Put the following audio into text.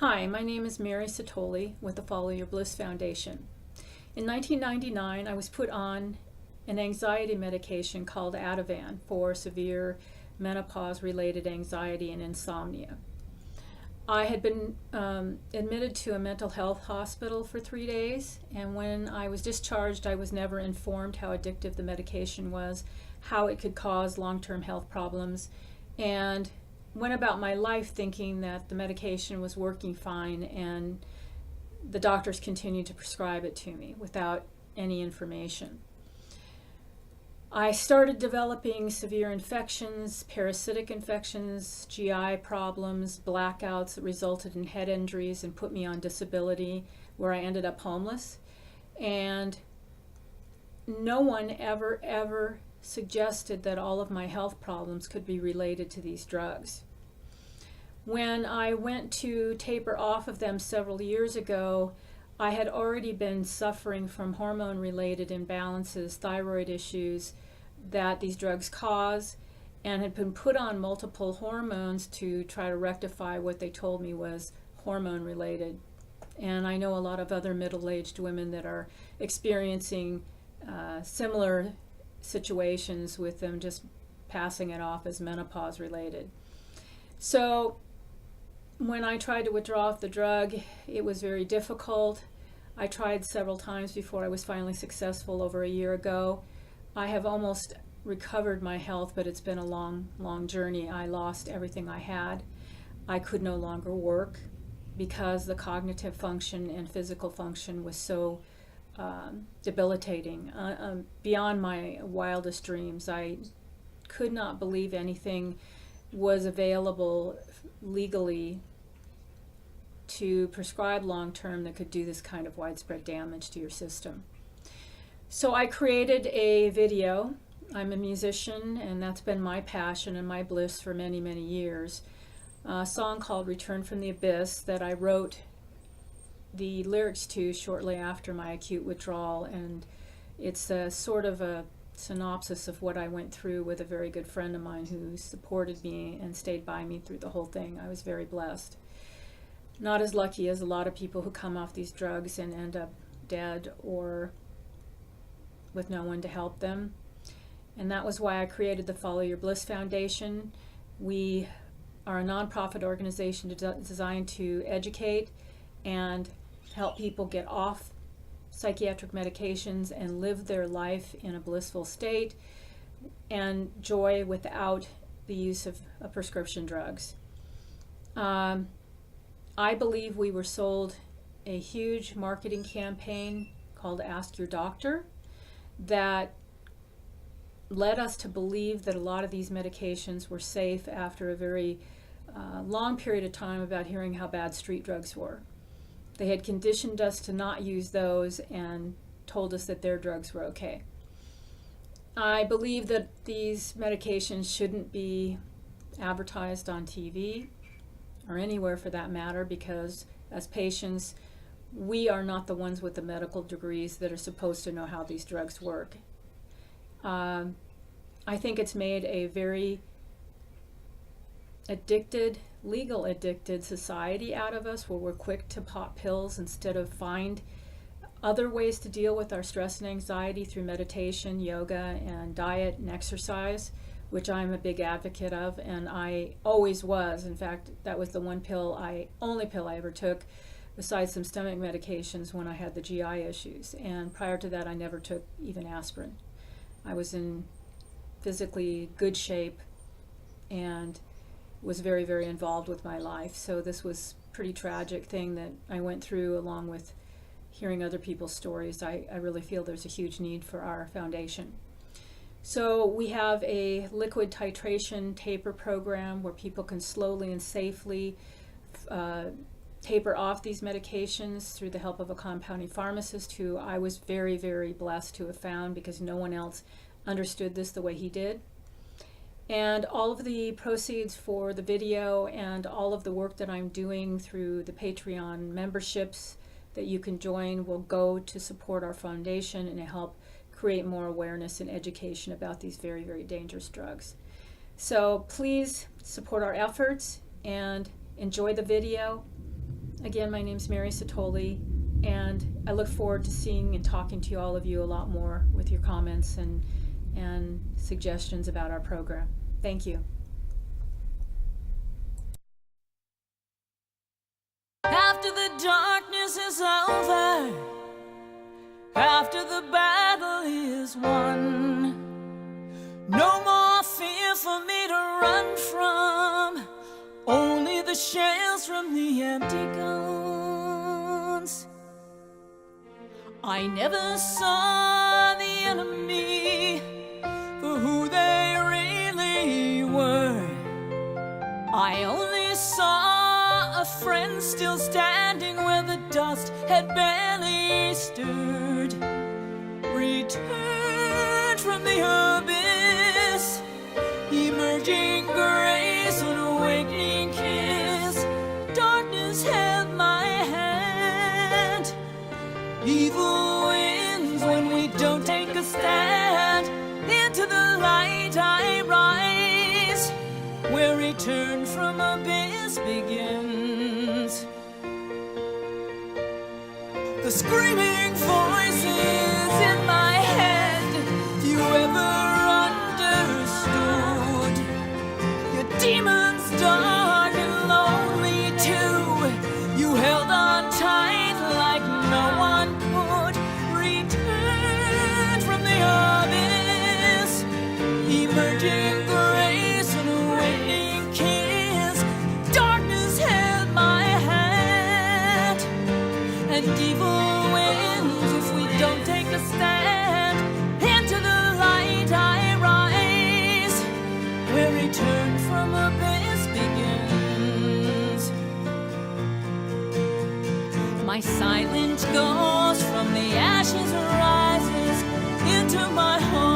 Hi, my name is Mary Satoli with the Follow Your Bliss Foundation. In 1999, I was put on an anxiety medication called Ativan for severe menopause-related anxiety and insomnia. I had been admitted to a mental health hospital for 3 days, and when I was discharged, I was never informed how addictive the medication was, how it could cause long-term health problems, and went about my life thinking that the medication was working fine, and the doctors continued to prescribe it to me without any information. I started developing severe infections, parasitic infections, GI problems, blackouts that resulted in head injuries and put me on disability, where I ended up homeless. And no one ever suggested that all of my health problems could be related to these drugs. When I went to taper off of them several years ago, I had already been suffering from hormone-related imbalances, thyroid issues that these drugs cause, and had been put on multiple hormones to try to rectify what they told me was hormone-related. And I know a lot of other middle-aged women that are experiencing similar situations with them just passing it off as menopause-related. So when I tried to withdraw off the drug, it was very difficult. I tried several times before I was finally successful over a year ago. I have almost recovered my health, but it's been a long journey. I lost everything I had. I could no longer work because the cognitive function and physical function was so debilitating, beyond my wildest dreams. I could not believe anything was available legally to prescribe long-term that could do this kind of widespread damage to your system. So I created a video. I'm a musician, and that's been my passion and my bliss for many years. A song called Return from the Abyss that I wrote the lyrics to shortly after my acute withdrawal, and it's a sort of a synopsis of what I went through with a very good friend of mine who supported me and stayed by me through the whole thing. I was very blessed. Not as lucky as a lot of people who come off these drugs and end up dead or with no one to help them. And that was why I created the Follow Your Bliss Foundation. We are a nonprofit organization designed to educate and help people get off psychiatric medications and live their life in a blissful state and joy without the use of prescription drugs. I believe we were sold a huge marketing campaign called Ask Your Doctor that led us to believe that a lot of these medications were safe after a very long period of time about hearing how bad street drugs were. They had conditioned us to not use those and told us that their drugs were okay. I believe that these medications shouldn't be advertised on TV or anywhere for that matter, because as patients, we are not the ones with the medical degrees that are supposed to know how these drugs work. I think it's made a very legal addicted society out of us, where we're quick to pop pills instead of find other ways to deal with our stress and anxiety through meditation, yoga, and diet and exercise, which I'm a big advocate of, and I always was. In fact, that was the only pill I ever took besides some stomach medications when I had the GI issues. And prior to that, I never took even aspirin. I was in physically good shape and was very involved with my life. So this was a pretty tragic thing that I went through, along with hearing other people's stories. I really feel there's a huge need for our foundation. So we have a liquid titration taper program where people can slowly and safely taper off these medications through the help of a compounding pharmacist who I was very blessed to have found, because no one else understood this the way he did. And all of the proceeds for the video and all of the work that I'm doing through the Patreon memberships that you can join will go to support our foundation and help create more awareness and education about these very dangerous drugs. So please support our efforts and enjoy the video. Again, my name's Mary Satoli, and I look forward to seeing and talking to all of you a lot more with your comments and suggestions about our program. Thank you. After the darkness is over, after the battle is won, no more fear for me to run from, only the shells from the empty guns. I never saw the enemy for who they really were. I only saw a friend still standing where the dust had barely stirred. Returned from the abyss, emerging grace, an awakening kiss. Darkness held my hand. Evil wins when we don't take a stand. Into the light I rise, where return from abyss begins. The screaming voices in my head, few ever understood. Your demons dark and lonely too. You held on tight like no one could. Returned from the abyss, emerging grace, an awakening kiss. Darkness held my hand, and evil wins if we don't take a stand. Into the light I rise, where return from abyss begins. My silent ghost from the ashes rises into my heart.